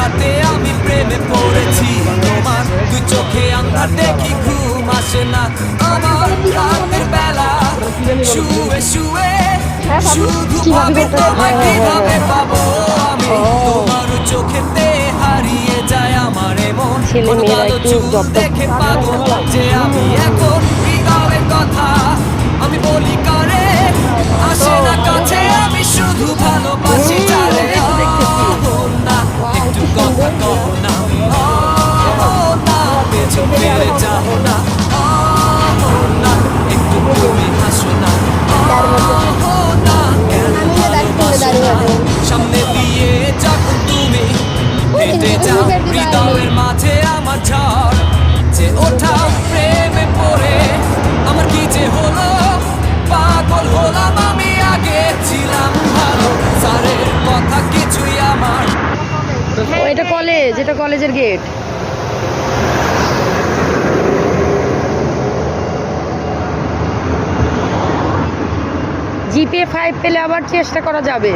রাতে আমি প্রেমে পড়েছি তোমার দুই চোখে আন্ধার দেখি ঘুম আসে না আমার রাতের বেলা শুয়ে শুয়ে শুধু ভাবি তোমায় কিভাবে পাবো আমি তোমার চোখেতে হারিয়ে যায় আমার মন কালো চুল দেখে পাগল যে আমি এখন হৃদয়ের কথা আমি বলি কারে আসে না কাছে আমি শুধু ভালোবাসি যারে না একটু কথা কহ না না পেছন ফিরে যাও না না একটু তুমি হাসো না না সামনে দিয়ে যখন তুমি হেঁটে যাও হৃদয়ের মাঝে আমার ঝড় যে ওঠা প্রেমে পড়ে আমার কি যে হলো পাগল হলাম আমি আগে ছিলাম ভালো স্যারের কথা কিছুই আমার এটা কলেজ, এটা কলেজের গেট। জিপিএ 5 পেলে আবার চেষ্টা করা যাবে,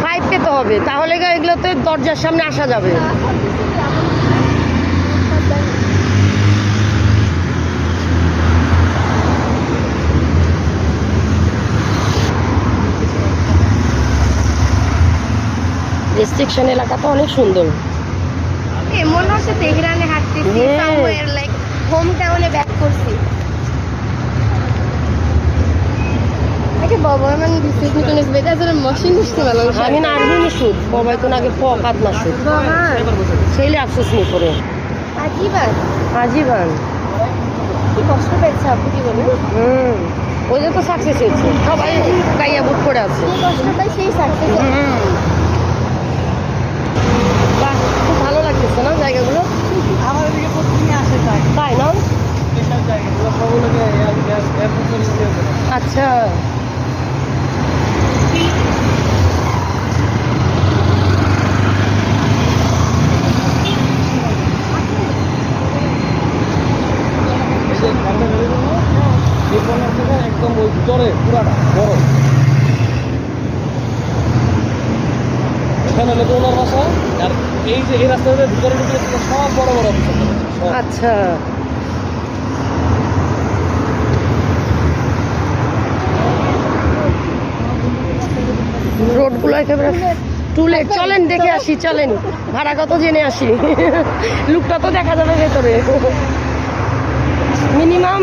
5 পেতে হবে, তাহলে এগুলোতে দরজার সামনে আসা যাবে। রেস্ট্রিকশন এলাকাটা অনেক সুন্দর। মনে হচ্ছে তেহরানে হাঁটতেছি, সামওয়্যার লাইক হোম টাউনে ব্যাক করছি। বাবা মানে বিশেষ নতুন বেটা জন্য মশিন নিতে ভালো আমি না আরবি নিশুত বাবাই কোন আগে পকাত না শুত সেইলে আফসোস নি করে আজীবন কি কষ্ট পেয়েছে আপনি কি বলেন? ওই যে তো সাকসেস হয়েছে, সবাই গাইয়া বুক করে আছে। কষ্ট পাই সেই সাকসেস। বাহ, খুব ভালো লাগতেছে না জায়গাগুলো? আমার এদিকে প্রতিদিনই আসে যায়, তাই না? আচ্ছা, একদম ওই ভিতরে পুরাটা বড়, এখানে হলো ওনার বাসা। আর এই যে এই রাস্তার ভিতরে ঢুকলে সব বড় বড় অফিস। আচ্ছা, রোডগুলো একেবারে টুলে। চলেন দেখে আসি, চলেন ভাড়া কত জেনে আসি। লুকটা তো দেখা যাবে ভেতরে, মিনিমাম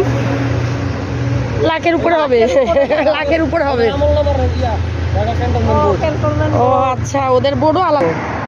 লাখের উপরে হবে। লাখের উপরে হবে। ও আচ্ছা, ওদের বোর্ডও আলাদা।